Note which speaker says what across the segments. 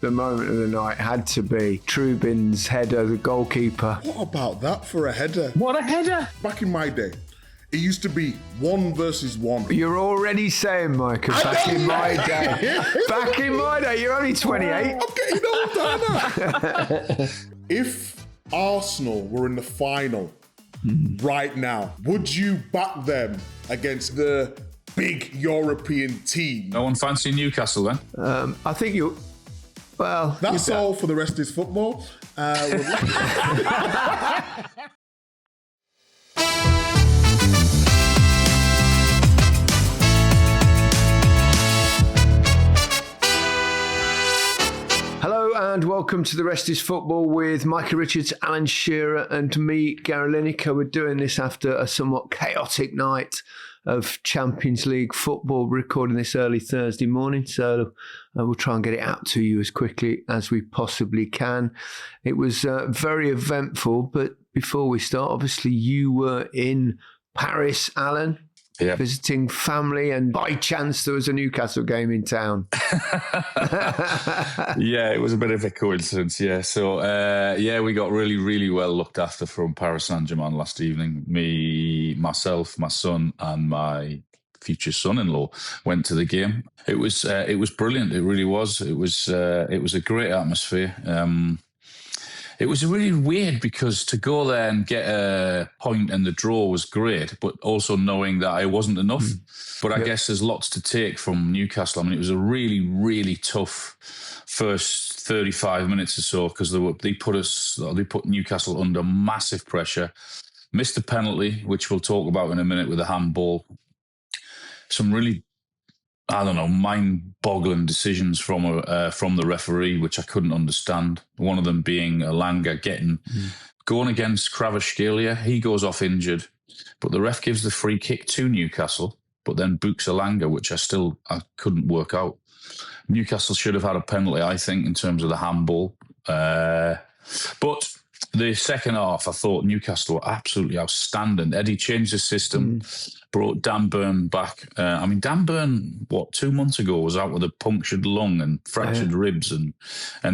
Speaker 1: The moment of the night had to be Trubin's header, the goalkeeper.
Speaker 2: What about that for a header?
Speaker 3: What a header!
Speaker 2: Back in my day, it used to be 1 versus 1.
Speaker 1: You're already saying, Micah, back in my day. Back in my day, you're only 28.
Speaker 2: I'm getting old, aren't I? If Arsenal were in the final right now, would you back them against the big European team?
Speaker 3: No one fancy Newcastle then?
Speaker 1: I think you... Well...
Speaker 2: That's all for the rest is football.
Speaker 1: Hello and welcome to The Rest is Football with Micah Richards, Alan Shearer and me, Gary Lineker. We're doing this after a somewhat chaotic night of Champions League football, recording this early Thursday morning, so we'll try and get it out to you as quickly as we possibly can. It was very eventful, but before we start, obviously you were in Paris, Alan.
Speaker 3: Yeah.
Speaker 1: Visiting family, and by chance there was a Newcastle game in town.
Speaker 3: Yeah, it was a bit of a coincidence, yeah. So, we got really, really well looked after from Paris Saint-Germain last evening. Me, myself, my son and my future son-in-law went to the game. It was brilliant, it really was. It was a great atmosphere. It was really weird because to go there and get a point and the draw was great, but also knowing that it wasn't enough. But I guess there's lots to take from Newcastle. I mean, it was a really, really tough first 35 minutes or so because they put Newcastle under massive pressure. Missed a penalty, which we'll talk about in a minute with a handball. Some really, mind-boggling decisions from the referee, which I couldn't understand. One of them being Elanga going against Kvaratskhelia. He goes off injured, but the ref gives the free kick to Newcastle, but then books Elanga, which I couldn't work out. Newcastle should have had a penalty, I think, in terms of the handball. But the second half, I thought Newcastle were absolutely outstanding. Eddie changed the system, brought Dan Burn back. Dan Burn, 2 months ago, was out with a punctured lung and fractured ribs, and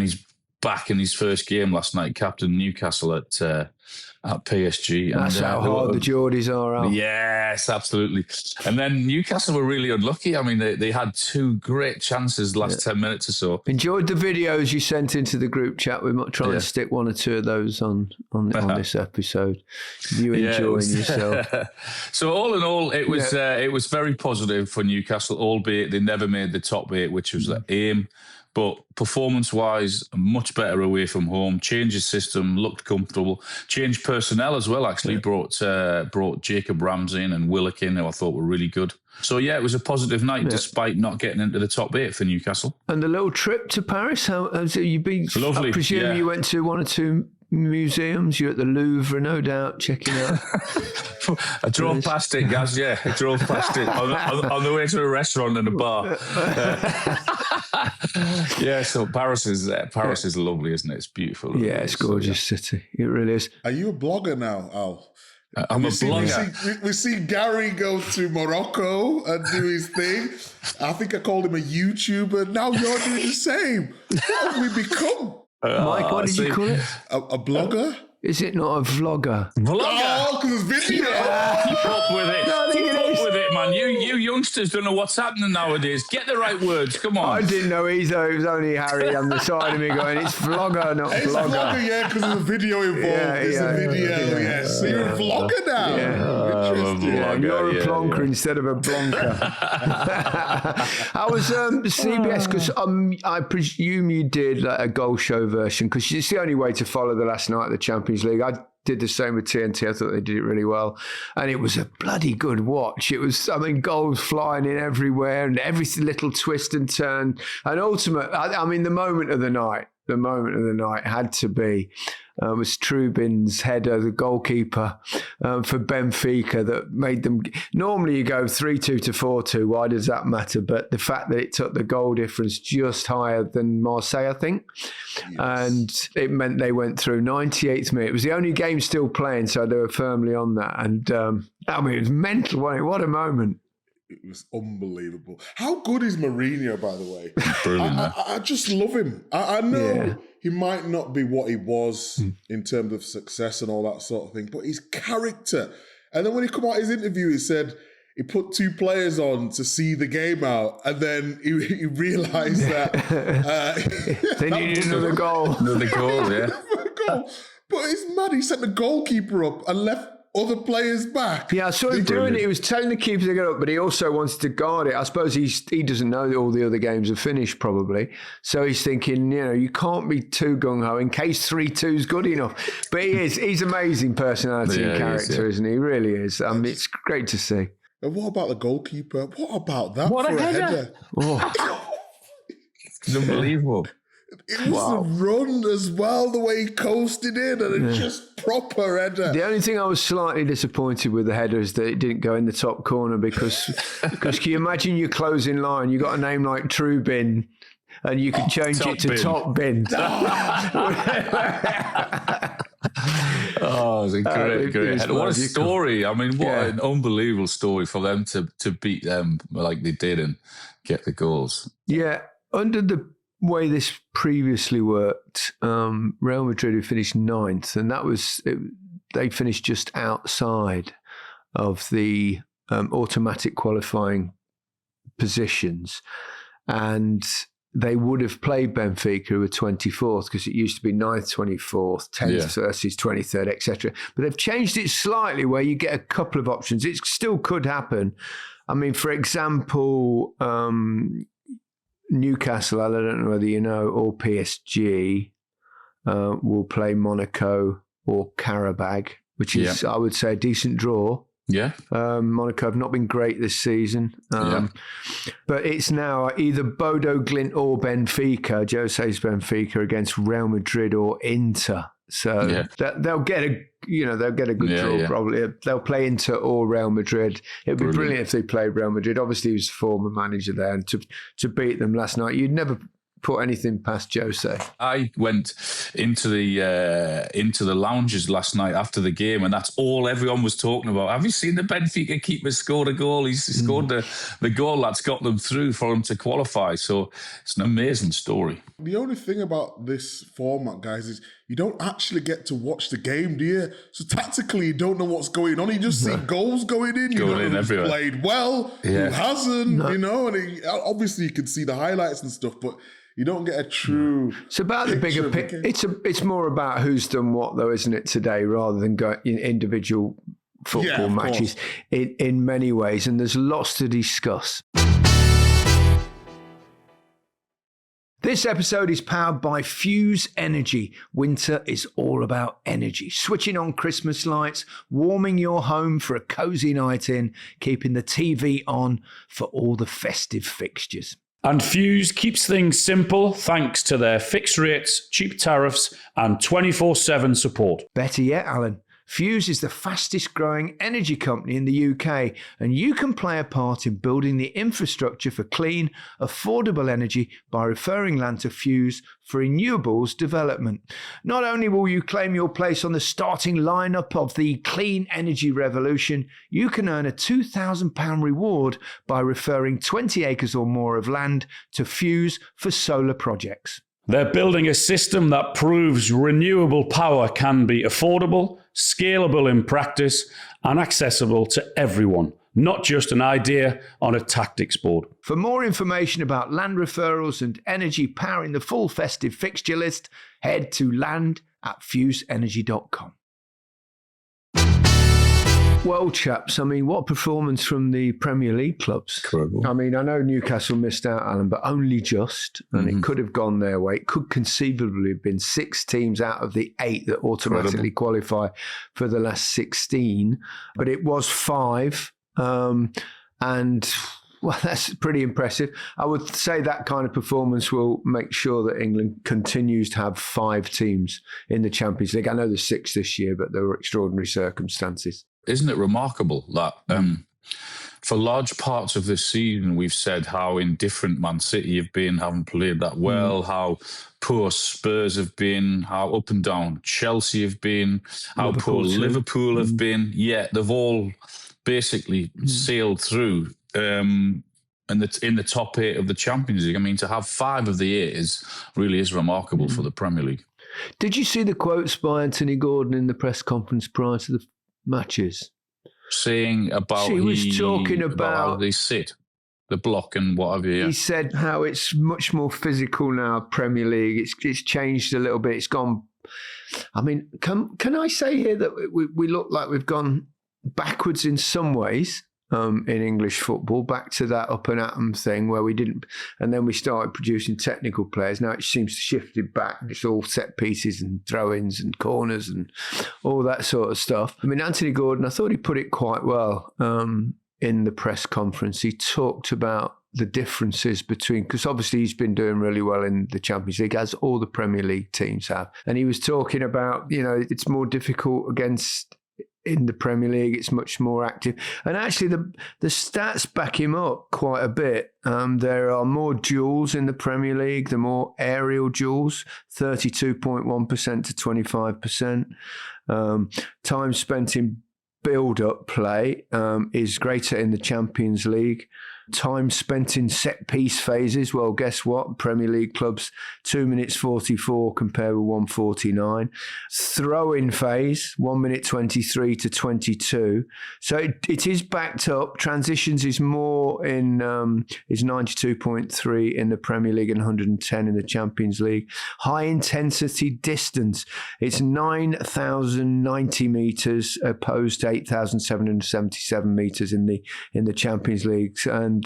Speaker 3: he's back in his first game last night, captain Newcastle at PSG.
Speaker 1: That's how hard the Geordies are out.
Speaker 3: Yes, absolutely. And then Newcastle were really unlucky. I mean, they had 2 great chances the last 10 minutes or so.
Speaker 1: Enjoyed the videos you sent into the group chat. We might try and stick 1 or 2 of those on this episode. You enjoying yourself.
Speaker 3: So all in all, it was very positive for Newcastle, albeit they never made the top 8, which was the aim. But performance-wise, much better away from home. Changed his system, looked comfortable. Changed personnel as well, actually. Yeah. Brought Jacob Ramsey in and Willock in, who I thought were really good. So, it was a positive night, despite not getting into the top 8 for Newcastle. And
Speaker 1: the little trip to Paris, how has you been?
Speaker 3: Lovely.
Speaker 1: I presume you went to 1 or 2 museums. You're at the Louvre, no doubt, checking out.
Speaker 3: I drove past it, Gaz. Yeah, I drove past it on the way to a restaurant and a bar. So Paris is lovely, isn't it? It's beautiful.
Speaker 1: Yeah, it's gorgeous city. It really is.
Speaker 2: Are you a blogger now, Al?
Speaker 3: I'm a blogger.
Speaker 2: We see Gary go to Morocco and do his thing. I think I called him a YouTuber. Now you're doing the same. What have we become?
Speaker 1: Mike, what did you call it?
Speaker 2: A blogger?
Speaker 1: Is it not a vlogger?
Speaker 2: Oh, because it's video.
Speaker 3: Keep up with it. Keep up with it, man. You youngsters don't know what's happening nowadays. Get the right words. Come on.
Speaker 1: I didn't know either. It was only Harry on the side of me going, it's vlogger, not
Speaker 2: it's
Speaker 1: vlogger.
Speaker 2: It's vlogger, yeah, because there's a video involved. There's a video, yes. So you're a vlogger now. Interesting.
Speaker 1: You're a plonker instead of a blonker. How was CBS? Because I presume you did a goal show version, because it's the only way to follow the last night of the Champions League. I did the same with TNT. I thought they did it really well. And it was a bloody good watch. It was, goals flying in everywhere and every little twist and turn. And ultimate, the moment of the night had to be was Trubin's header, the goalkeeper for Benfica, that made them. Normally you go 3-2 to 4-2. Why does that matter? But the fact that it took the goal difference just higher than Marseille, I think, and it meant they went through 98th minute. It was the only game still playing, so they were firmly on that. And it was mental. What a moment!
Speaker 2: It was unbelievable. How good is Mourinho, by the way?
Speaker 3: Brilliant.
Speaker 2: I just love him. I know he might not be what he was in terms of success and all that sort of thing, but his character. And then when he come out his interview, he said he put 2 players on to see the game out, and then he realised that
Speaker 1: they needed another goal.
Speaker 3: Another goal, yeah.
Speaker 2: But it's mad. He sent the goalkeeper up and left other players back.
Speaker 1: Yeah, I saw him doing it. He was telling the keeper to get up, but he also wanted to guard it. I suppose he doesn't know that all the other games are finished, probably. So he's thinking, you can't be too gung-ho in case 3-2 is good enough. But he is. He's amazing personality and character, isn't he? He really is. It's great to see.
Speaker 2: And what about the goalkeeper? What about that
Speaker 3: What
Speaker 2: for
Speaker 3: a header? It's unbelievable.
Speaker 2: It was a run as well, the way he coasted in, and it's just proper header.
Speaker 1: The only thing I was slightly disappointed with the header is that it didn't go in the top corner because can you imagine your closing line? You got a name like Trubin, and you could change it to Top Bin.
Speaker 3: Oh, it's a great header. What a story. I mean, what an unbelievable story for them to beat them like they did and get the goals.
Speaker 1: Yeah, under the way this previously worked, Real Madrid had finished 9th, and that was they finished just outside of the automatic qualifying positions, and they would have played Benfica, who were 24th, because it used to be 9th, 24th, 10th versus 23rd, etc. But they've changed it slightly where you get a couple of options. It still could happen. I mean, for example, Newcastle, I don't know whether you know, or PSG will play Monaco or Qarabag, which is, I would say, a decent draw.
Speaker 3: Yeah.
Speaker 1: Monaco have not been great this season. But it's now either Bodo Glimt or Benfica, Jose's Benfica, against Real Madrid or Inter. So they'll get a good draw probably. They'll play Inter or Real Madrid. It'd be brilliant if they played Real Madrid. Obviously, he was the former manager there, and to beat them last night, you'd never put anything past Jose.
Speaker 3: I went into the lounges last night after the game, and that's all everyone was talking about. Have you seen the Benfica keeper scored a goal? He's scored the goal that's got them through for him to qualify. So it's an amazing story.
Speaker 2: The only thing about this format, guys, is you don't actually get to watch the game, do you? So tactically, you don't know what's going on. You just see goals going in. You don't know who's played well, who hasn't, and obviously you can see the highlights and stuff, but you don't get a true.
Speaker 1: It's about the bigger picture. It's more about who's done what, though, isn't it, today, rather than going in individual football matches in many ways. And there's lots to discuss. This episode is powered by Fuse Energy. Winter is all about energy. Switching on Christmas lights, warming your home for a cozy night in, keeping the TV on for all the festive fixtures.
Speaker 4: And Fuse keeps things simple thanks to their fixed rates, cheap tariffs, and 24/7 support.
Speaker 1: Better yet, Alan, Fuse is the fastest growing energy company in the UK, and you can play a part in building the infrastructure for clean, affordable energy by referring land to Fuse for renewables development. Not only will you claim your place on the starting lineup of the clean energy revolution, you can earn a £2,000 reward by referring 20 acres or more of land to Fuse for solar projects.
Speaker 4: They're building a system that proves renewable power can be affordable, scalable in practice, and accessible to everyone, not just an idea on a tactics board.
Speaker 1: For more information about land referrals and energy powering the full festive fixture list, head to land@fuseenergy.com. Well, chaps, I mean, what performance from the Premier League clubs.
Speaker 3: Incredible.
Speaker 1: I mean, I know Newcastle missed out, Alan, but only just, and it could have gone their way. It could conceivably have been 6 teams out of the 8 that automatically qualify for the last 16, but it was 5, and well, that's pretty impressive. I would say that kind of performance will make sure that England continues to have 5 teams in the Champions League. I know there's 6 this year, but there were extraordinary circumstances.
Speaker 3: Isn't it remarkable that for large parts of this season, we've said how indifferent Man City have been, haven't played that well, how poor Spurs have been, how up and down Chelsea have been, how poor Liverpool have been. Yet they've all basically sailed through and it's in the top 8 of the Champions League. I mean, to have 5 of the 8 really is remarkable for the Premier League.
Speaker 1: Did you see the quotes by Anthony Gordon in the press conference prior to the matches?
Speaker 3: Saying about
Speaker 1: he was talking about
Speaker 3: how they sit, the block and what have you. Yeah.
Speaker 1: He said how it's much more physical now, Premier League. It's changed a little bit. It's gone. I mean, can I say here that we look like we've gone backwards in some ways in English football, back to that up and at 'em thing where we didn't, and then we started producing technical players. Now it seems to shifted back. It's all set pieces and throw-ins and corners and all that sort of stuff. I mean, Anthony Gordon, I thought he put it quite well in the press conference. He talked about the differences between, because obviously he's been doing really well in the Champions League, as all the Premier League teams have. And he was talking about, it's more difficult in the Premier League, it's much more active. And actually, the stats back him up quite a bit. There are more duels in the Premier League, the more aerial duels, 32.1% to 25%. Time spent in build-up play is greater in the Champions League. Time spent in set-piece phases, well, guess what? Premier League clubs, 2 minutes 44 compared with 1:49. Throw-in phase, 1 minute 23 to 22. So it is backed up. Transitions is more is 92.3 in the Premier League and 110 in the Champions League. High-intensity distance, it's 9,090 metres opposed to 8,777 metres in the Champions League. And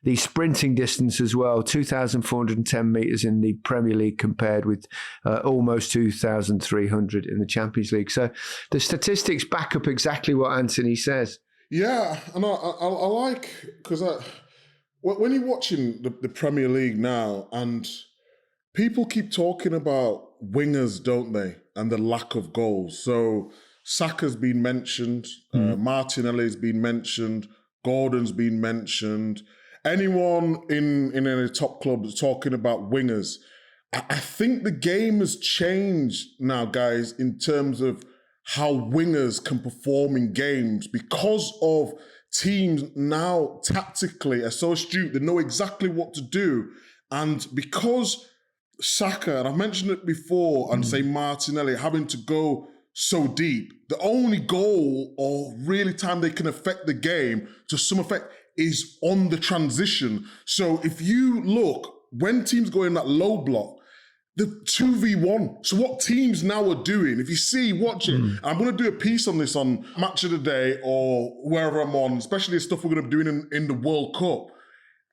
Speaker 1: the sprinting distance as well, 2,410 metres in the Premier League compared with almost 2,300 in the Champions League. So the statistics back up exactly what Anthony says.
Speaker 2: Yeah, and I like, because when you're watching the Premier League now, and people keep talking about wingers, don't they, and the lack of goals. So Saka's been mentioned, Martinelli's been mentioned, Gordon's been mentioned. Anyone in any top clubs talking about wingers. I think the game has changed now, guys, in terms of how wingers can perform in games because of teams now tactically are so astute. They know exactly what to do. And because Saka, and I've mentioned it before, and say Martinelli having to go so deep, the only goal or really time they can affect the game to some effect is on the transition. So if you look, when teams go in that low block, the 2v1. So what teams now are doing, if you see, watch it. I'm going to do a piece on this on Match of the Day or wherever I'm on, especially the stuff we're going to be doing in the World Cup.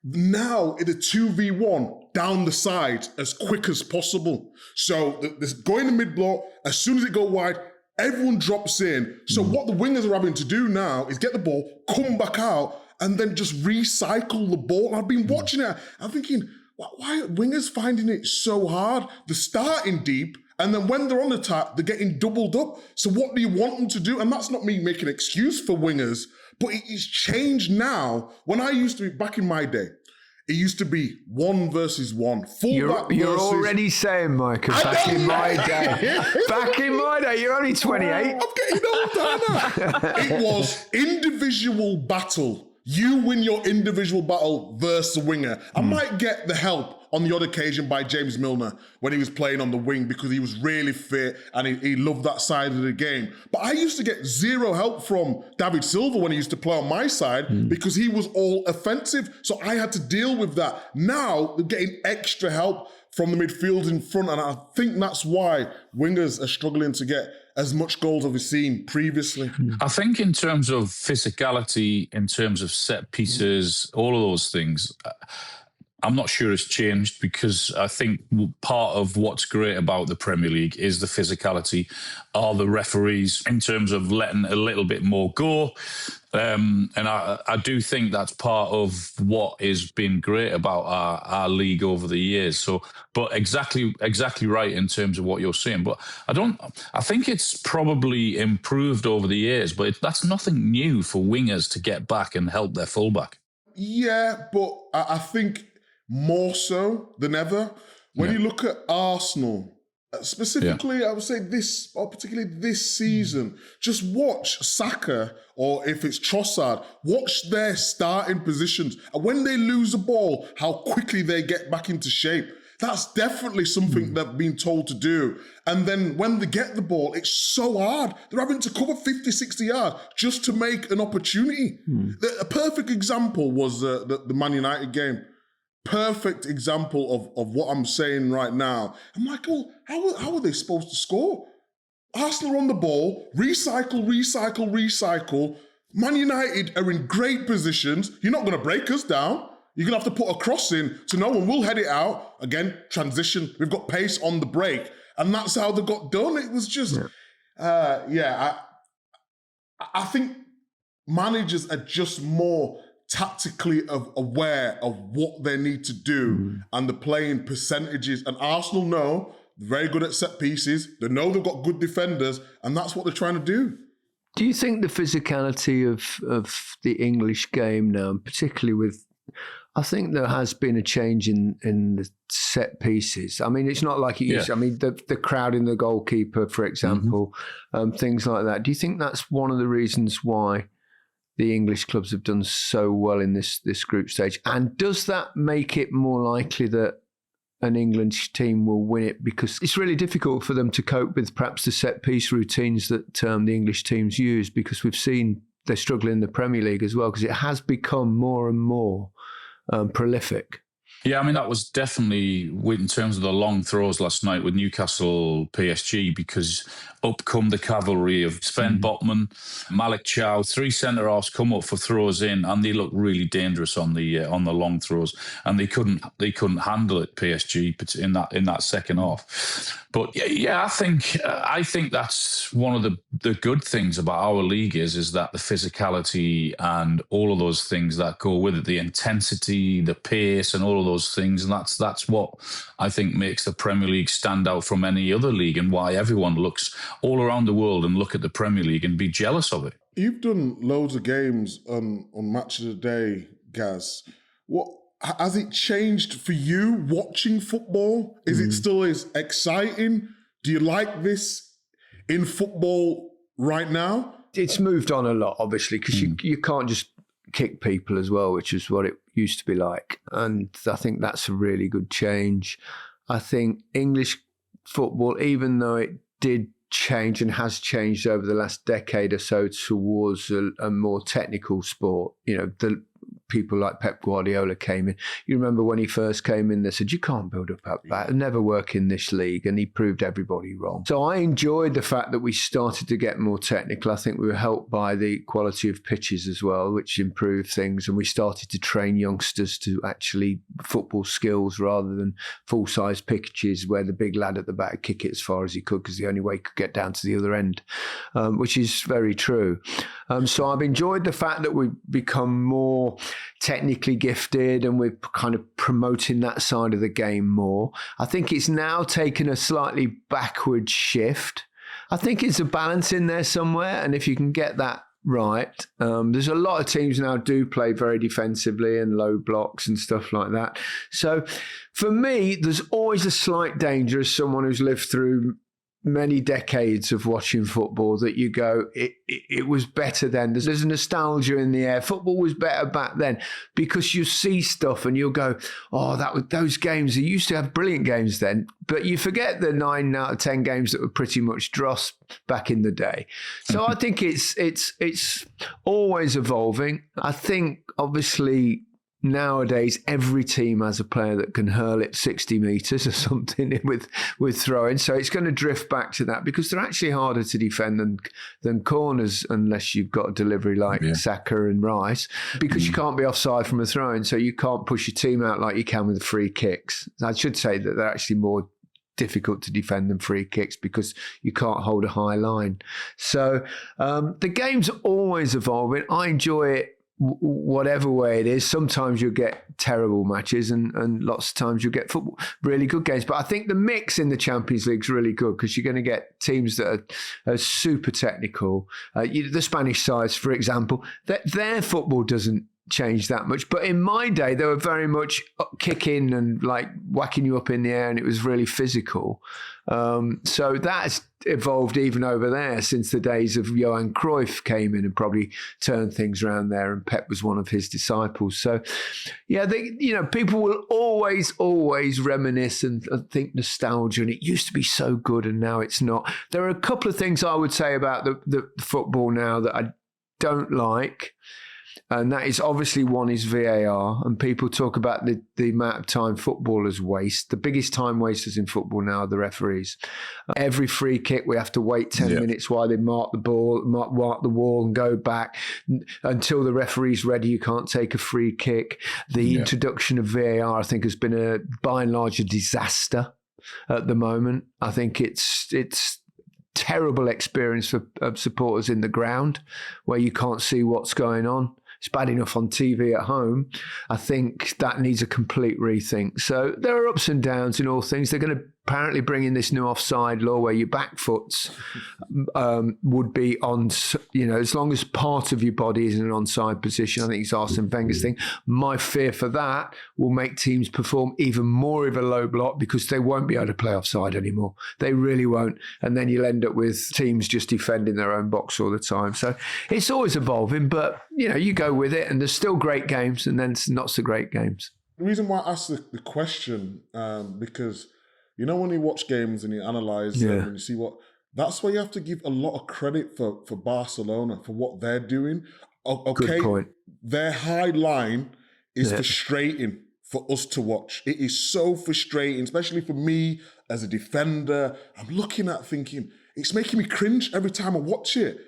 Speaker 2: Now in a 2v1 down the side as quick as possible. So this go in the mid block, as soon as it go wide, everyone drops in. So what the wingers are having to do now is get the ball, come back out, and then just recycle the ball. I've been watching it. I'm thinking, why are wingers finding it so hard? They're starting deep, and then when they're on attack, they're getting doubled up. So what do you want them to do? And that's not me making an excuse for wingers, but it's changed now. When I used to be, back in my day, it used to be 1 versus 1.
Speaker 1: You're already saying, Micah, back in my day, you're only 28.
Speaker 2: I'm getting older now. It was individual battle. You win your individual battle versus the winger. I might get the help on the odd occasion by James Milner when he was playing on the wing because he was really fit and he loved that side of the game. But I used to get zero help from David Silva when he used to play on my side because he was all offensive. So I had to deal with that. Now they're getting extra help from the midfield in front, and I think that's why wingers are struggling to get as much goals as we've seen previously.
Speaker 3: I think in terms of physicality, in terms of set pieces, all of those things, I'm not sure it's changed because I think part of what's great about the Premier League is the physicality, are the referees in terms of letting a little bit more go. And I do think that's part of what has been great about our league over the years. So, but exactly right in terms of what you're saying. But I think it's probably improved over the years, but that's nothing new for wingers to get back and help their fullback.
Speaker 2: Yeah, but I think more so than ever. When you look at Arsenal Specifically, I would say this, or particularly this season, just watch Saka, or if it's Trossard, watch their starting positions. And when they lose the ball, how quickly they get back into shape. That's definitely something they've been told to do. And then when they get the ball, it's so hard. They're having to cover 50, 60 yards just to make an opportunity. A perfect example was the Man United game. Perfect example of what I'm saying right now. I'm like, well, how are they supposed to score? Arsenal on the ball, recycle. Man United are in great positions. You're not going to break us down. You're going to have to put a cross in to no one. We'll head it out. Again, transition. We've got pace on the break. And that's how they got done. It was just, I think managers are just more tactically aware of what they need to do and the playing percentages. And Arsenal know they're very good at set pieces. They know they've got good defenders, and that's what they're trying to do.
Speaker 1: Do you think the physicality of the English game now, particularly with, I think there has been a change in the set pieces. I mean, it's not like it used to. I mean, the crowding the goalkeeper, for example, things like that. Do you think that's one of the reasons why the English clubs have done so well in this group stage? And does that make it more likely that an English team will win it? Because it's really difficult for them to cope with perhaps the set-piece routines that the English teams use, because we've seen they're struggling in the Premier League as well, because it has become more and more prolific.
Speaker 3: Yeah, I mean, that was definitely in terms of the long throws last night with Newcastle PSG, because up come the cavalry of Sven Botman, Malik Chow, three centre-halves come up for throws in, and they look really dangerous on the long throws, and they couldn't handle it, PSG, in that second half. But yeah, I think that's one of the good things about our league is that the physicality and all of those things that go with it, the intensity, the pace, and all of those things, and that's what I think makes the Premier League stand out from any other league, and why everyone looks all around the world and look at the Premier League and be jealous of it.
Speaker 2: You've done loads of games on Match of the Day, Gaz. What has it changed for you watching football? Is it still as exciting? Do you like this in football right now?
Speaker 1: It's moved on a lot, obviously, because you can't just kick people as well, which is what it used to be like. And I think that's a really good change. I think English football, even though it did change and has changed over the last decade or so towards a more technical sport, the people like Pep Guardiola came in. You remember when he first came in, they said, you can't build up that. It'll never work in this league. And he proved everybody wrong. So I enjoyed the fact that we started to get more technical. I think we were helped by the quality of pitches as well, which improved things. And we started to train youngsters to actually football skills rather than full-size pitches where the big lad at the back kick it as far as he could, because the only way he could get down to the other end, which is very true. So I've enjoyed the fact that we've become more technically gifted and we're kind of promoting that side of the game more. I think it's now taken a slightly backward shift. I think it's a balance in there somewhere, and if you can get that right, there's a lot of teams now do play very defensively and low blocks and stuff like that. So for me, there's always a slight danger as someone who's lived through many decades of watching football that you go, it was better then. There's a nostalgia in the air. Football was better back then, because you see stuff and you'll go, oh, that was those games. They used to have brilliant games then, but you forget the 9 out of 10 games that were pretty much dross back in the day. So I think it's always evolving. I think obviously nowadays every team has a player that can hurl it 60 metres or something with throwing. So it's going to drift back to that, because they're actually harder to defend than corners, unless you've got a delivery like Saka and Rice, because you can't be offside from a throw-in, so you can't push your team out like you can with free kicks. I should say that they're actually more difficult to defend than free kicks, because you can't hold a high line. So the game's always evolving. I enjoy it whatever way it is. Sometimes you'll get terrible matches and lots of times you'll get really good games. But I think the mix in the Champions League is really good, because you're going to get teams that are super technical. The Spanish sides, for example, their football doesn't changed that much. But in my day, they were very much kicking and like whacking you up in the air, and it was really physical. So that's evolved even over there since the days of Johan Cruyff came in and probably turned things around there, and Pep was one of his disciples. So, yeah, people will always reminisce and think nostalgia, and it used to be so good and now it's not. There are a couple of things I would say about the football now that I don't like. And that is obviously one is VAR, and people talk about the amount of time footballers waste. The biggest time wasters in football now are the referees. Every free kick, we have to wait 10 minutes while they mark the ball, mark the wall and go back. Until the referee's ready, you can't take a free kick. The introduction of VAR, I think, has been by and large a disaster at the moment. I think it's terrible experience for supporters in the ground where you can't see what's going on. It's bad enough on TV at home. I think that needs a complete rethink. So there are ups and downs in all things. They're going to apparently bring in this new offside law where your back foots would be on, as long as part of your body is in an onside position. I think it's Arsene Wenger's thing. My fear for that will make teams perform even more of a low block because they won't be able to play offside anymore. They really won't. And then you'll end up with teams just defending their own box all the time. So it's always evolving, but, you go with it, and there's still great games and then not so great games.
Speaker 2: The reason why I asked the question, because... when you watch games and you analyse them and you see that's why you have to give a lot of credit for Barcelona, for what they're doing. Okay,
Speaker 1: good point.
Speaker 2: Their high line is frustrating for us to watch. It is so frustrating, especially for me as a defender. I'm looking at thinking, it's making me cringe every time I watch it.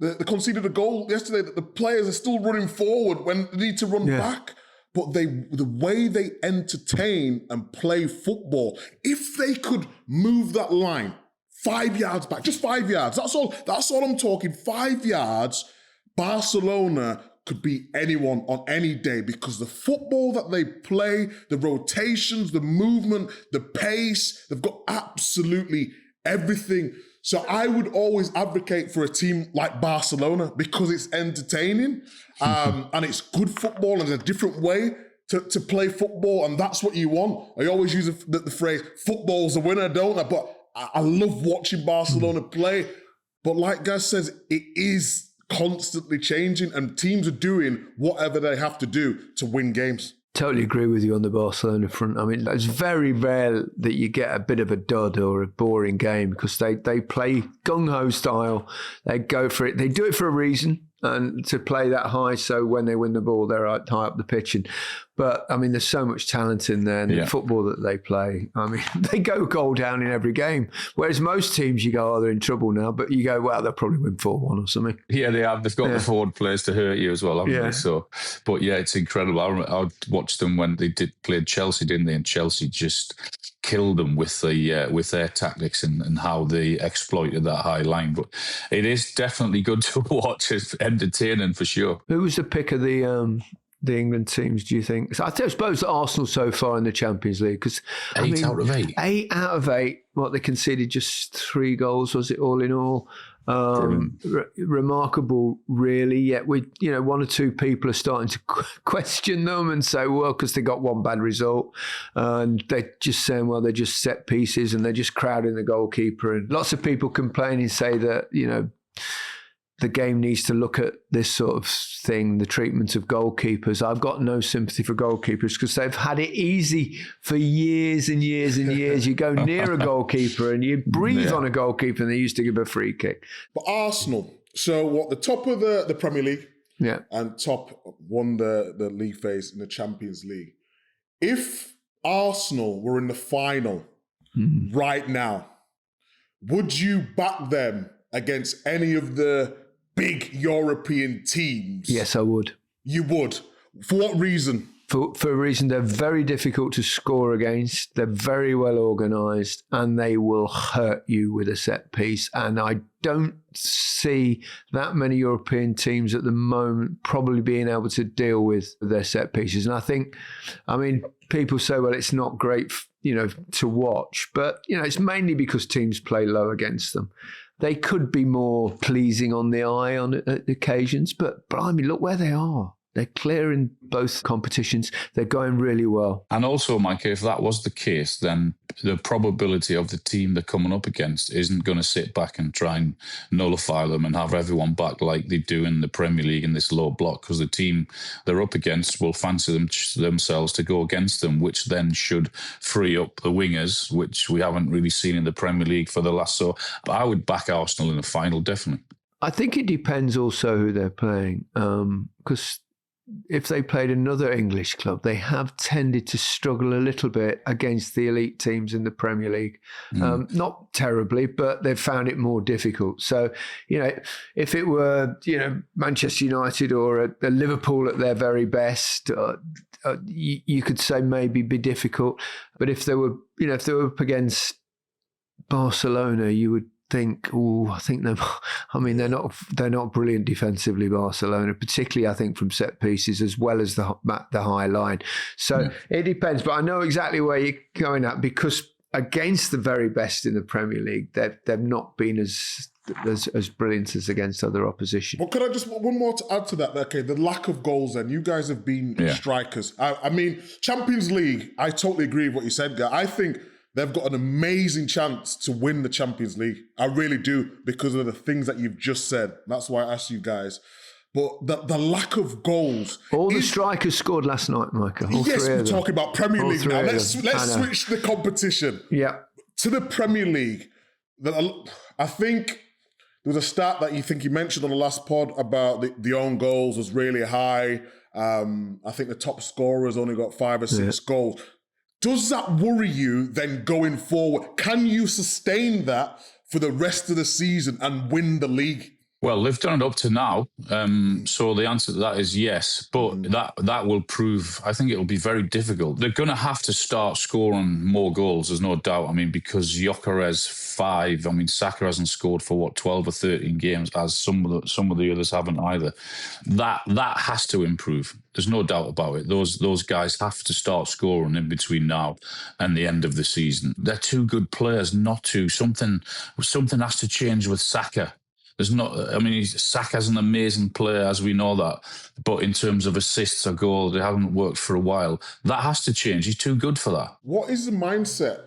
Speaker 2: They conceded a goal yesterday that the players are still running forward when they need to run back. But the way they entertain and play football, if they could move that line 5 yards back, just 5 yards, that's all I'm talking, 5 yards, Barcelona could beat anyone on any day because the football that they play, the rotations, the movement, the pace, they've got absolutely everything. So I would always advocate for a team like Barcelona because it's entertaining and it's good football and a different way to play football, and that's what you want. I always use the phrase, football's a winner, don't I? But I love watching Barcelona play. But like Gaz says, it is constantly changing and teams are doing whatever they have to do to win games.
Speaker 1: Totally agree with you on the Barcelona front. I mean, it's very rare that you get a bit of a dud or a boring game because they play gung-ho style. They go for it. They do it for a reason, and to play that high so when they win the ball, they're high up the pitch. But, I mean, there's so much talent in there and the football that they play. I mean, they go goal down in every game. Whereas most teams, you go, they're in trouble now. But you go, well, they'll probably win 4-1 or something.
Speaker 3: Yeah, they have. They've got the forward players to hurt you as well, haven't they? So, but yeah, it's incredible. I watched them when they played Chelsea, didn't they? And Chelsea just killed them with their tactics and how they exploited that high line. But it is definitely good to watch. It's entertaining for sure.
Speaker 1: Who was the pick of the England teams, do you think? So I suppose Arsenal so far in the Champions League. Because
Speaker 3: 8 out of 8.
Speaker 1: 8 out of 8. What, they conceded just 3 goals, was it, all in all? Remarkable, really. Yet we, one or two people are starting to question them and say, well, because they got one bad result, and they're just saying, well, they're just set pieces and they're just crowding the goalkeeper. And lots of people complain and say that, the game needs to look at this sort of thing, the treatment of goalkeepers. I've got no sympathy for goalkeepers because they've had it easy for years and years and years. You go near a goalkeeper and you breathe on a goalkeeper, and they used to give a free kick.
Speaker 2: But Arsenal, so the top of the Premier League and top won the league phase in the Champions League. If Arsenal were in the final right now, would you back them against any of the big European teams?
Speaker 1: Yes, I would.
Speaker 2: You would? For what reason?
Speaker 1: For a reason, they're very difficult to score against. They're very well organised, and they will hurt you with a set piece. And I don't see that many European teams at the moment probably being able to deal with their set pieces. And I think, people say, well, it's not great, to watch, but, it's mainly because teams play low against them. They could be more pleasing on the eye on occasions, but look where they are. They're clear in both competitions. They're going really well.
Speaker 3: And also, Micah, if that was the case, then the probability of the team they're coming up against isn't going to sit back and try and nullify them and have everyone back like they do in the Premier League in this low block, because the team they're up against will fancy themselves to go against them, which then should free up the wingers, which we haven't really seen in the Premier League for the last. So I would back Arsenal in the final, definitely.
Speaker 1: I think it depends also who they're playing, because if they played another English club, they have tended to struggle a little bit against the elite teams in the Premier League. Not terribly, but they've found it more difficult. So, if it were, Manchester United or a Liverpool at their very best, you could say maybe be difficult. But if they were, if they were up against Barcelona, you would think, I think they're not brilliant defensively, Barcelona, particularly I think from set pieces as well as the high line. So it depends, but I know exactly where you're going at, because against the very best in the Premier League, they've not been as brilliant as against other opposition.
Speaker 2: But could I just one more to add to that? Okay, the lack of goals. Then you guys have been strikers. I mean, Champions League. I totally agree with what you said, guy. I think they've got an amazing chance to win the Champions League. I really do, because of the things that you've just said. That's why I asked you guys. But the lack of goals.
Speaker 1: All the strikers scored last night, Micah.
Speaker 2: Yes, we're talking about Premier League now. Let's switch the competition.
Speaker 1: Yeah.
Speaker 2: To the Premier League. I think there was a stat that you mentioned on the last pod about the own goals was really high. I think the top scorers only got 5 or 6 goals. Does that worry you then going forward? Can you sustain that for the rest of the season and win the league?
Speaker 3: Well, they've done it up to now. So the answer to that is yes. But that will prove, I think it'll be very difficult. They're going to have to start scoring more goals, there's no doubt. I mean, because Gyökeres 5, Saka hasn't scored for 12 or 13 games, as some of the others haven't either. That has to improve. There's no doubt about it. Those guys have to start scoring in between now and the end of the season. They're too good players not to. Something has to change with Saka. Saka's an amazing player, as we know that. But in terms of assists or goals, they haven't worked for a while. That has to change. He's too good for that.
Speaker 2: What is the mindset?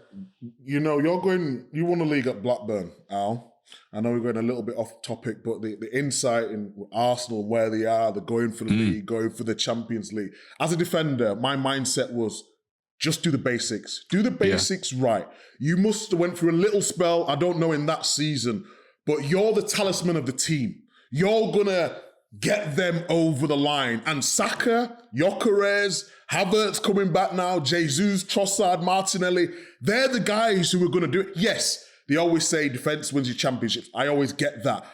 Speaker 2: You won a league at Blackburn, Al. I know we're going a little bit off topic, but the insight in Arsenal, where they are, they're going for the league, going for the Champions League. As a defender, my mindset was just do the basics. Do the basics right. You must have went through a little spell, I don't know, in that season, but you're the talisman of the team. You're going to get them over the line. And Saka, Gyökeres, Havertz coming back now, Jesus, Trossard, Martinelli, they're the guys who are going to do it. Yes, they always say defence wins your championships. I always get that.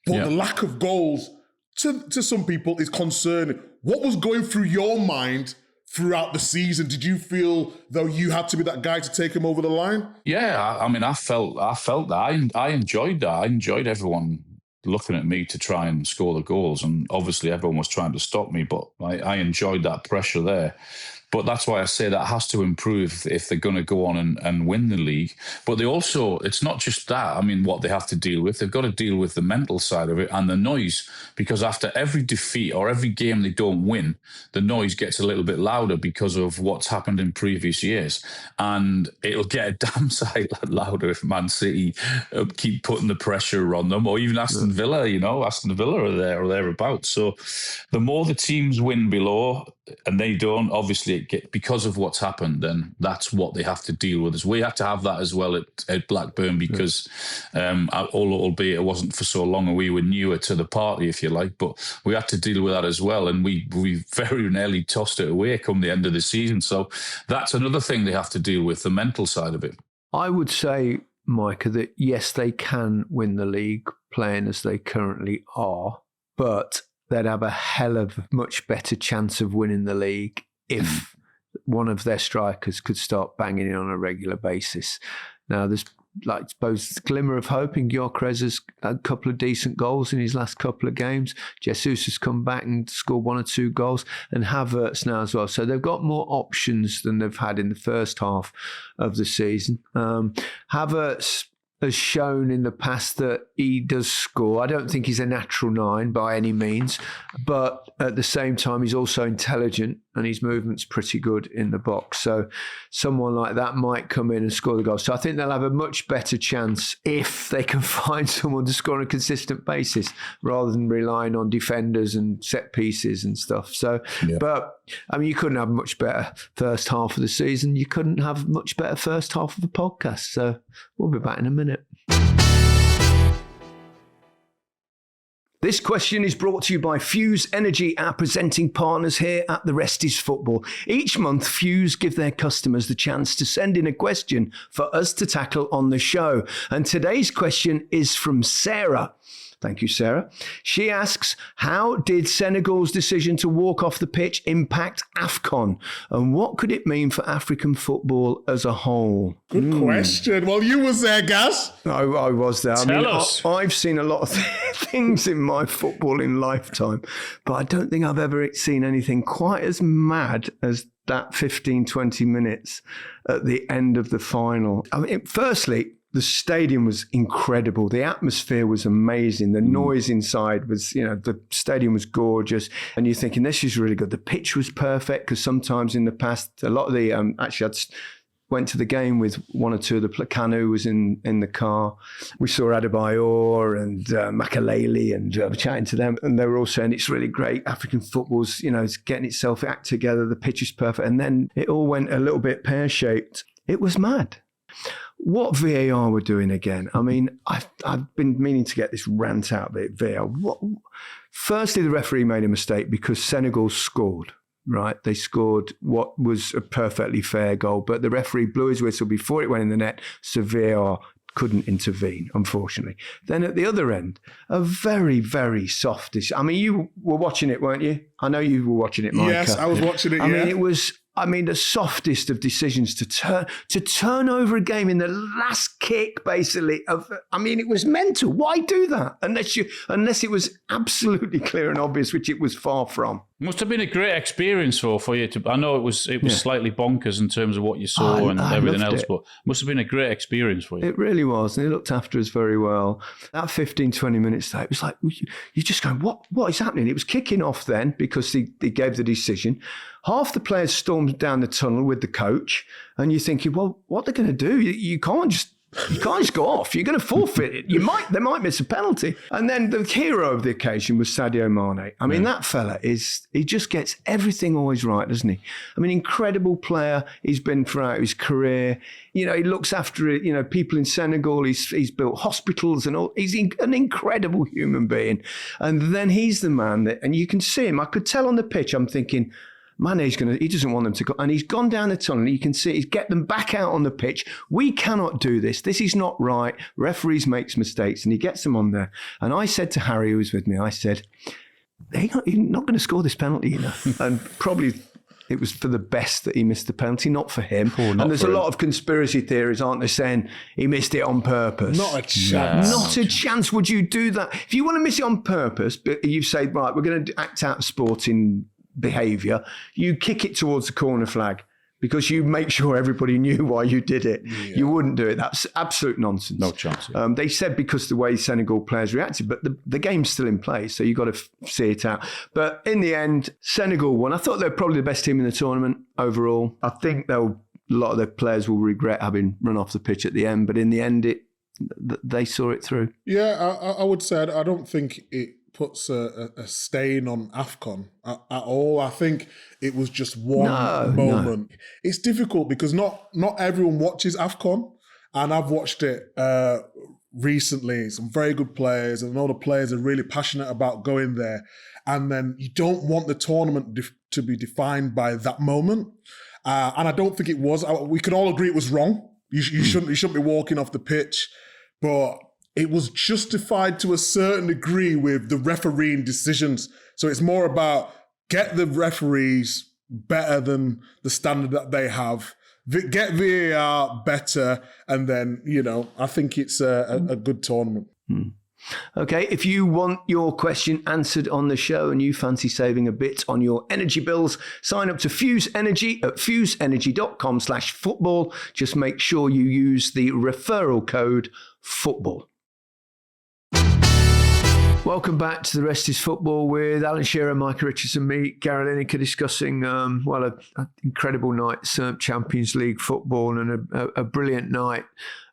Speaker 2: But the lack of goals to some people is concerning. What was going through your mind throughout the season? Did you feel though you had to be that guy to take him over the line?
Speaker 3: Yeah, I felt that. I enjoyed that. I enjoyed everyone looking at me to try and score the goals, and obviously everyone was trying to stop me, but I enjoyed that pressure there. But that's why I say that has to improve if they're going to go on and win the league. But they also, it's not just that. What they have to deal with, they've got to deal with the mental side of it and the noise, because after every defeat or every game they don't win, the noise gets a little bit louder because of what's happened in previous years. And it'll get a damn sight louder if Man City keep putting the pressure on them, or even Aston Villa, Aston Villa are there or thereabouts. So the more the teams win below and they don't, obviously, because of what's happened, then that's what they have to deal with. We have to have that as well at Blackburn, because albeit it wasn't for so long and we were newer to the party, if you like, but we had to deal with that as well, and we very nearly tossed it away come the end of the season. So that's another thing they have to deal with, the mental side of it.
Speaker 1: I would say, Micah, that yes, they can win the league playing as they currently are, but they'd have a hell of a much better chance of winning the league if one of their strikers could start banging in on a regular basis. Now, there's, I suppose, a glimmer of hope in Gyökeres has a couple of decent goals in his last couple of games. Jesus has come back and scored 1 or 2 goals, and Havertz now as well. So they've got more options than they've had in the first half of the season. Havertz, has shown in the past that he does score. I don't think he's a natural 9 by any means, but at the same time, he's also intelligent and his movement's pretty good in the box. So someone like that might come in and score the goal. So I think they'll have a much better chance if they can find someone to score on a consistent basis rather than relying on defenders and set pieces and stuff. So, but I mean, you couldn't have a much better first half of the season. You couldn't have a much better first half of the podcast. So we'll be back in a minute. This question is brought to you by Fuse Energy, our presenting partners here at The Rest is Football. Each month, Fuse give their customers the chance to send in a question for us to tackle on the show. And today's question is from Sarah. Thank you, Sarah. She asks, how did Senegal's decision to walk off the pitch impact AFCON? And what could it mean for African football as a whole?
Speaker 2: Good question. Well, you was there, Gaz.
Speaker 1: I was there.
Speaker 4: Tell us.
Speaker 1: I've seen a lot of things in my footballing lifetime, but I don't think I've ever seen anything quite as mad as that 15, 20 minutes at the end of the final. I mean, firstly, the stadium was incredible. The atmosphere was amazing. The noise inside was, the stadium was gorgeous. And you're thinking, this is really good. The pitch was perfect because sometimes in the past, a lot of the, actually I went to the game with one or two of the Kanu was in the car. We saw Adebayor and Makaleli and chatting to them. And they were all saying it's really great. African football's, it's getting itself act together. The pitch is perfect. And then it all went a little bit pear-shaped. It was mad. What VAR were doing again? I mean, I've been meaning to get this rant out of it, VAR. Firstly, the referee made a mistake because Senegal scored, right? They scored what was a perfectly fair goal, but the referee blew his whistle before it went in the net, so VAR couldn't intervene, unfortunately. Then at the other end, a very, very softish. I mean, you were watching it, weren't you? I know you were watching it, Micah.
Speaker 2: Yes, I was watching it,
Speaker 1: I mean, it was... the softest of decisions to turn over a game in the last kick, basically. It was mental. Why do that? Unless it was absolutely clear and obvious, which it was far from.
Speaker 4: Must have been a great experience for you to. I know it was slightly bonkers in terms of what you saw and everything else, but must have been a great experience for you.
Speaker 1: It really was, and he looked after us very well. That 15, 20 minutes though, it was like you're just going, what is happening? It was kicking off then because he gave the decision. Half the players stormed down the tunnel with the coach, and you're thinking, well, what they're going to do? You can't just go off. You're going to forfeit it. They might miss a penalty. And then the hero of the occasion was Sadio Mane. I mean, that fella he just gets everything always right, doesn't he? I mean, incredible player he's been throughout his career. He looks after it, people in Senegal. He's built hospitals and all. He's an incredible human being. And then he's the man that, and you can see him. I could tell on the pitch, I'm thinking, Mane's he doesn't want them to go. And he's gone down the tunnel. You can see he's get them back out on the pitch. We cannot do this. This is not right. Referees makes mistakes. And he gets them on there. And I said to Harry, who was with me, I said, he's not going to score this penalty, And probably it was for the best that he missed the penalty, not for him. And there's a lot of conspiracy theories, aren't there, saying he missed it on purpose.
Speaker 2: Not a chance.
Speaker 1: Not a chance would you do that. If you want to miss it on purpose, but you say, right, we're going to act out sporting behaviour, you kick it towards the corner flag because you make sure everybody knew why you did it. Yeah. You wouldn't do it. That's absolute nonsense.
Speaker 4: No chance.
Speaker 1: They said because the way Senegal players reacted, but the game's still in play, so you've got to see it out. But in the end, Senegal won. I thought they were probably the best team in the tournament overall. I think a lot of the players will regret having run off the pitch at the end, but in the end, they saw it through.
Speaker 2: Yeah, I would say I don't think it puts a stain on AFCON at all. I think it was just one moment. No. It's difficult because not everyone watches AFCON, and I've watched it recently. Some very good players, and all the players are really passionate about going there. And then you don't want the tournament to be defined by that moment. And I don't think it was. We could all agree it was wrong. You shouldn't be walking off the pitch, but it was justified to a certain degree with the refereeing decisions. So it's more about get the referees better than the standard that they have, get VAR better, and then, I think it's a good tournament.
Speaker 1: Okay, if you want your question answered on the show and you fancy saving a bit on your energy bills, sign up to Fuse Energy at fuseenergy.com/football. Just make sure you use the referral code FOOTBALL. Welcome back to The Rest is Football with Alan Shearer, Micah Richardson, me, Gary Lineker, discussing, an incredible night, Champions League football and a brilliant night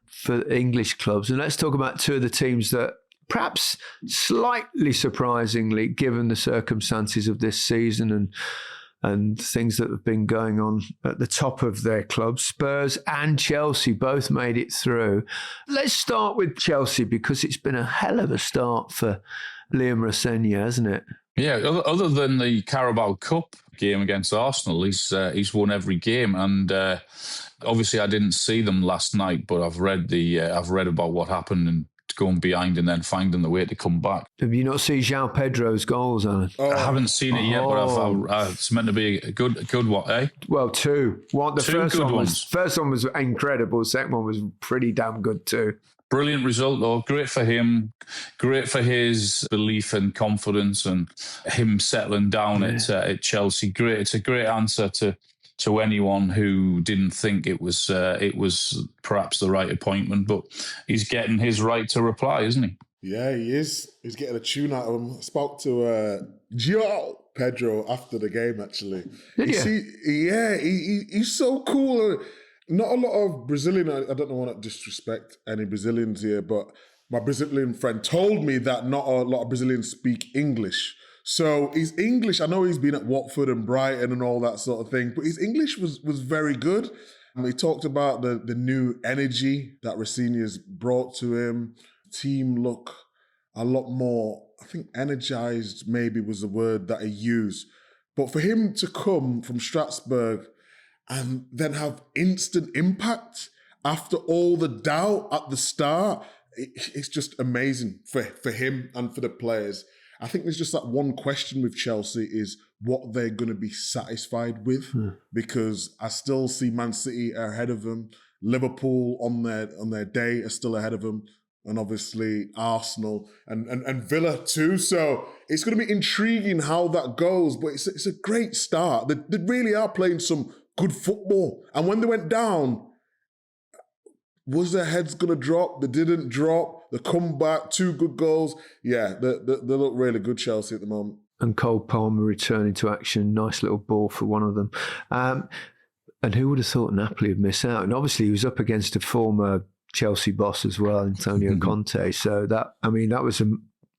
Speaker 1: for English clubs. And let's talk about two of the teams that perhaps slightly surprisingly, given the circumstances of this season and things that have been going on at the top of their clubs, Spurs and Chelsea both made it through. Let's start with Chelsea because it's been a hell of a start for Liam Rosenior, hasn't it?
Speaker 3: Yeah, other than the Carabao Cup game against Arsenal, he's won every game, and obviously I didn't see them last night, but I've read about what happened and going behind and then finding the way to come back.
Speaker 1: Have you not seen João Pedro's goals, Alan?
Speaker 3: I haven't seen it yet, but it's meant to be a good one, eh?
Speaker 1: Well, two.
Speaker 3: First
Speaker 1: one was incredible. The second one was pretty damn good too.
Speaker 3: Brilliant result, though. Great for him. Great for his belief and confidence and him settling down at Chelsea. Great. It's a great answer to anyone who didn't think it was perhaps the right appointment, but he's getting his right to reply, isn't he?
Speaker 2: Yeah, he is. He's getting a tune out of him. I spoke to João Pedro after the game, actually.
Speaker 1: Did you?
Speaker 2: He's so cool. Not a lot of Brazilian, I don't want to disrespect any Brazilians here, but my Brazilian friend told me that not a lot of Brazilians speak English. So his English, I know he's been at Watford and Brighton and all that sort of thing, but his English was very good. And he talked about the new energy that Rosenior's brought to him. The team look a lot more, I think energized maybe was the word that he used. But for him to come from Strasbourg and then have instant impact after all the doubt at the start, it's just amazing for him and for the players. I think there's just that one question with Chelsea is what they're going to be satisfied with, because I still see Man City ahead of them. Liverpool on their day are still ahead of them. And obviously Arsenal and Villa too. So it's going to be intriguing how that goes. But it's a great start. They really are playing some good football. And when they went down, was their heads going to drop? They didn't drop. They come back, 2 good goals. Yeah, they look really good, Chelsea, at the moment.
Speaker 1: And Cole Palmer returning to action. Nice little ball for one of them. And who would have thought Napoli would miss out? And obviously he was up against a former Chelsea boss as well, Antonio Conte. So that was a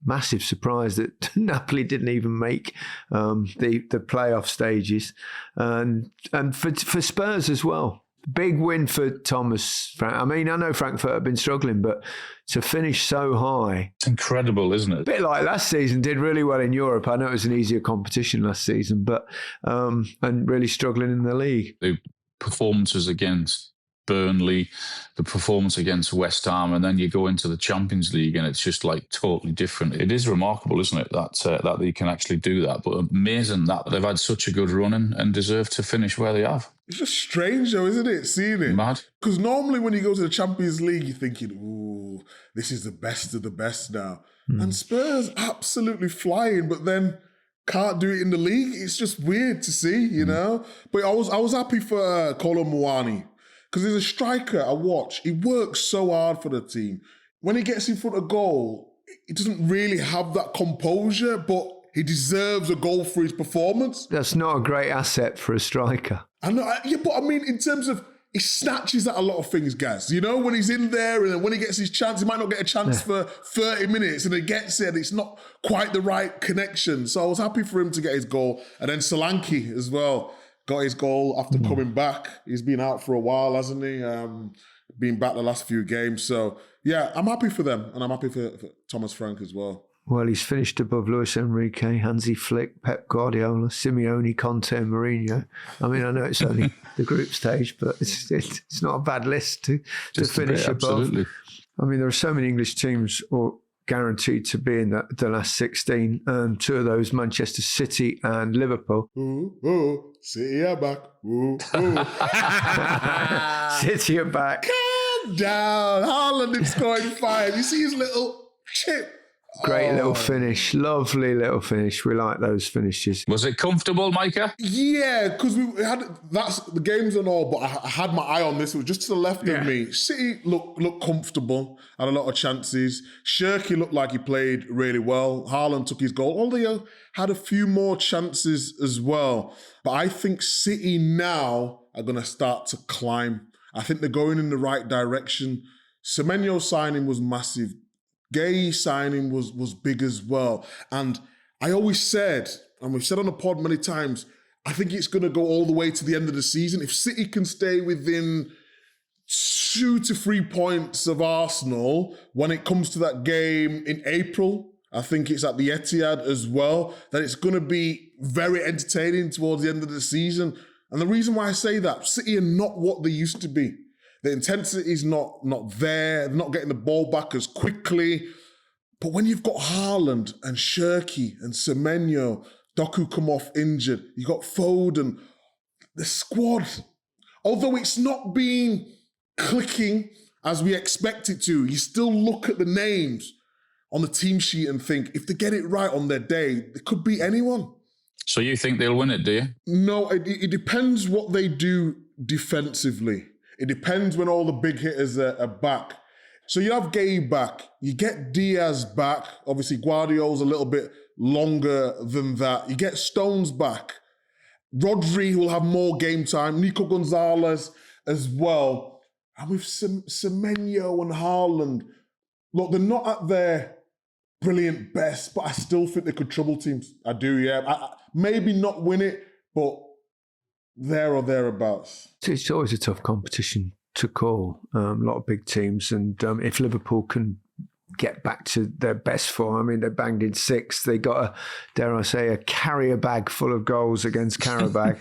Speaker 1: massive surprise that Napoli didn't even make the playoff stages. And for Spurs as well. Big win for Thomas. I mean, I know Frankfurt have been struggling, but to finish so high.
Speaker 3: It's incredible, isn't it?
Speaker 1: A bit like last season, did really well in Europe. I know it was an easier competition last season, but and really struggling in the league.
Speaker 3: The performances against Burnley, the performance against West Ham, and then you go into the Champions League and it's just like totally different. It is remarkable, isn't it, that they can actually do that, but amazing that they've had such a good run and deserve to finish where they have.
Speaker 2: It's just strange though, isn't it, seeing it?
Speaker 3: Mad.
Speaker 2: Because normally when you go to the Champions League, you're thinking, ooh, this is the best of the best now. And Spurs absolutely flying, but then can't do it in the league. It's just weird to see, you know? But I was happy for Kolo Muani. Because as a striker, I watch, he works so hard for the team. When he gets in front of goal, he doesn't really have that composure, but he deserves a goal for his performance.
Speaker 1: That's not a great asset for a striker.
Speaker 2: I know, but I mean, in terms of, he snatches at a lot of things, Gaz. You know, when he's in there and then when he gets his chance, he might not get a chance for 30 minutes and he gets it and it's not quite the right connection. So I was happy for him to get his goal. And then Solanke as well. Got his goal after coming back. He's been out for a while, hasn't he? Been back the last few games. So, yeah, I'm happy for them. And I'm happy for Thomas Frank as well.
Speaker 1: Well, he's finished above Luis Enrique, Hansi Flick, Pep Guardiola, Simeone, Conte and Mourinho. I mean, I know it's only the group stage, but it's not a bad list to finish above. Absolutely. I mean, there are so many English teams guaranteed to be in the last 16. 2 of those, Manchester City and Liverpool.
Speaker 2: Ooh, City are back. Ooh.
Speaker 1: City are back.
Speaker 2: Calm down. Haaland is scoring 5. You see his little Chip.
Speaker 1: Great little finish. Lovely little finish. We like those finishes.
Speaker 3: Was it comfortable, Micah?
Speaker 2: Yeah, because we had that's the games and all, but I had my eye on this. It was just to the left of me. City looked comfortable, had a lot of chances. Shirky looked like he played really well. Haaland took his goal, although he had a few more chances as well. But I think City now are going to start to climb. I think they're going in the right direction. Semenyo signing was massive. Gay signing was big as well. And I always said, and we've said on the pod many times, I think it's going to go all the way to the end of the season. If City can stay within 2 to 3 points of Arsenal when it comes to that game in April, I think it's at the Etihad as well, that it's going to be very entertaining towards the end of the season. And the reason why I say that, City are not what they used to be. The intensity is not there. They're not getting the ball back as quickly. But when you've got Haaland and Shirky and Semenyo, Doku come off injured, you got Foden, the squad, although it's not been clicking as we expect it to, you still look at the names on the team sheet and think, if they get it right on their day, it could beat anyone.
Speaker 3: So you think they'll win it, do you?
Speaker 2: No, it depends what they do defensively. It depends when all the big hitters are back. So you have Gay back, you get Diaz back. Obviously, Guardiola's a little bit longer than that. You get Stones back. Rodri will have more game time. Nico Gonzalez as well. And with Semenyo and Haaland, look, they're not at their brilliant best, but I still think they could trouble teams. I do, yeah. Maybe not win it, but there or thereabouts.
Speaker 1: It's always a tough competition to call. A lot of big teams, and if Liverpool can get back to their best form, I mean, they banged in 6. They got dare I say, a carrier bag full of goals against Karabakh,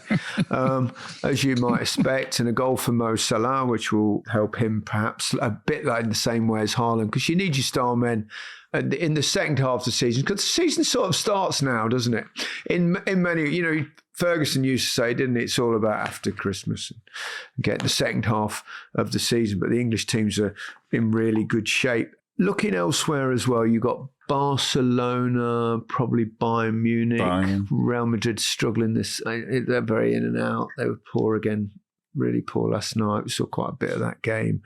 Speaker 1: as you might expect, and a goal for Mo Salah, which will help him perhaps a bit like in the same way as Haaland, because you need your star men in the second half of the season, because the season sort of starts now, doesn't it? In many, Ferguson used to say, didn't it? It's all about after Christmas and get the second half of the season. But the English teams are in really good shape. Looking elsewhere as well, you got Barcelona, probably Bayern Munich, Real Madrid struggling this. They're very in and out. They were poor again, really poor last night. We saw quite a bit of that game.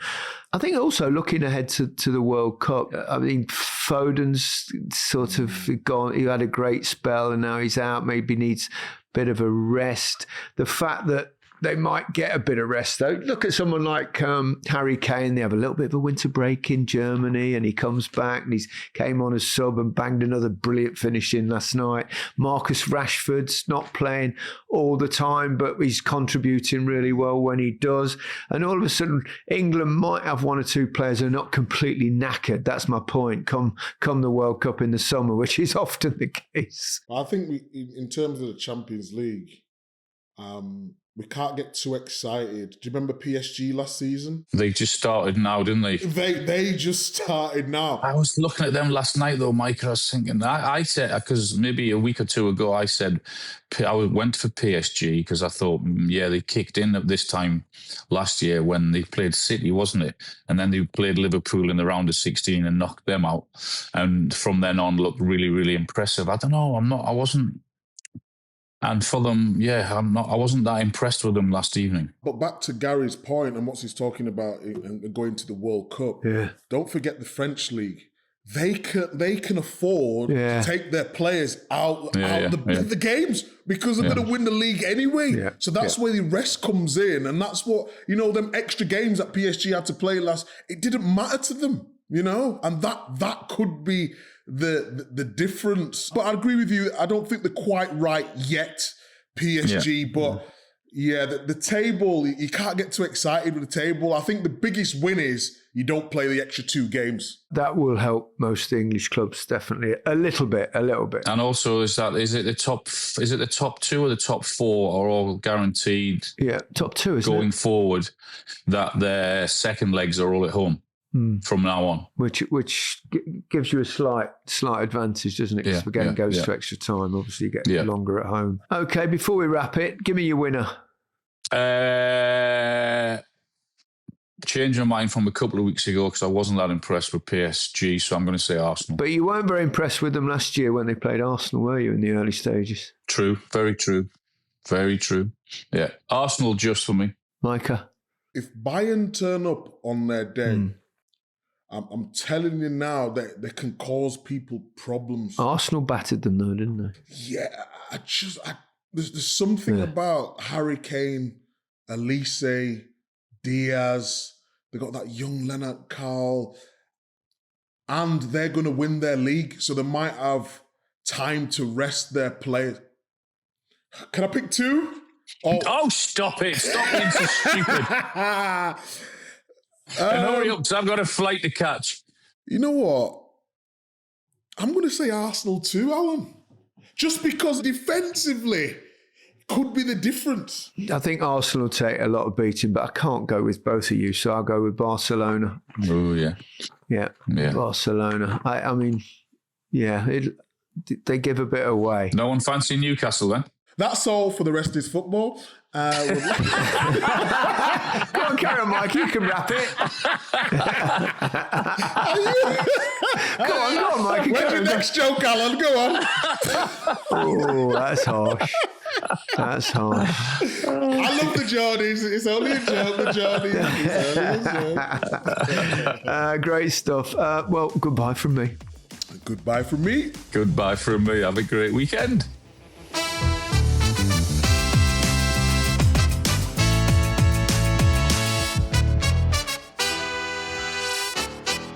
Speaker 1: I think also looking ahead to the World Cup, I mean, Foden's sort of gone. He had a great spell and now he's out, maybe needs a bit of a rest. The fact that they might get a bit of rest, though. Look at someone like Harry Kane. They have a little bit of a winter break in Germany, and he comes back and he's came on as sub and banged another brilliant finish in last night. Marcus Rashford's not playing all the time, but he's contributing really well when he does. And all of a sudden, England might have 1 or 2 players who are not completely knackered. That's my point. Come the World Cup in the summer, which is often the case.
Speaker 2: I think in terms of the Champions League, we can't get too excited. Do you remember PSG last season?
Speaker 3: They just started now, didn't they?
Speaker 2: They just started now.
Speaker 3: I was looking at them last night, though, Mike. I was thinking, I said, because maybe a week or 2 ago, I said, I went for PSG because I thought, they kicked in at this time last year when they played City, wasn't it? And then they played Liverpool in the round of 16 and knocked them out. And from then on, looked really, really impressive. I don't know. I wasn't. And for them, I wasn't that impressed with them last evening.
Speaker 2: But back to Gary's point and what he's talking about and going to the World Cup. Yeah. Don't forget the French league. They can afford to take their players out the games because they're going to win the league anyway. Yeah. So that's where the rest comes in, and that's what them extra games that PSG had to play it didn't matter to them, and that could be the difference. But I agree with you. I don't think they're quite right yet, PSG. But the table, you can't get too excited with the table. I think the biggest win is you don't play the extra 2 games. That
Speaker 1: will help most of the English clubs, definitely a little bit. And
Speaker 3: also, is it the top 2 or the top 4 are all guaranteed?
Speaker 1: Yeah, top 2 isn't
Speaker 3: going forward. That their second legs are all at home. From now on,
Speaker 1: which gives you a slight advantage, doesn't it? Because the game goes to extra time. Obviously, you get longer at home. Okay, before we wrap it, give me your winner.
Speaker 3: changed my mind from a couple of weeks ago because I wasn't that impressed with PSG, so I'm going to say Arsenal.
Speaker 1: But you weren't very impressed with them last year when they played Arsenal, were you, in the early stages?
Speaker 3: True, very true. Very true. Yeah, Arsenal just for me.
Speaker 1: Micah?
Speaker 2: If Bayern turn up on their day, I'm telling you now that they can cause people problems.
Speaker 1: Arsenal battered them though, didn't they?
Speaker 2: Yeah, there's something about Harry Kane, Elise, Diaz. They got that young Leonard Carl, and they're going to win their league, so they might have time to rest their players. Can I pick two?
Speaker 3: Oh, stop it! Stop being so stupid. And hurry up, because I've got a flight to catch.
Speaker 2: You know what? I'm going to say Arsenal too, Alan. Just because defensively could be the difference.
Speaker 1: I think Arsenal will take a lot of beating, but I can't go with both of you, so I'll go with Barcelona.
Speaker 3: Oh, yeah.
Speaker 1: Yeah, Barcelona. I mean, they give a bit away.
Speaker 3: No one fancy Newcastle then?
Speaker 2: That's all for the rest is football.
Speaker 1: Go on, carry on, Mike. You can wrap it. Go on, Mike.
Speaker 2: Where's your next joke, Alan? Go on.
Speaker 1: Oh, that's harsh. That's harsh.
Speaker 2: I love the Geordies. It's only a joke, the Geordies. It's only a joke.
Speaker 1: Great stuff. Well, goodbye from me.
Speaker 2: Goodbye from me.
Speaker 3: Goodbye from me. Have a great weekend.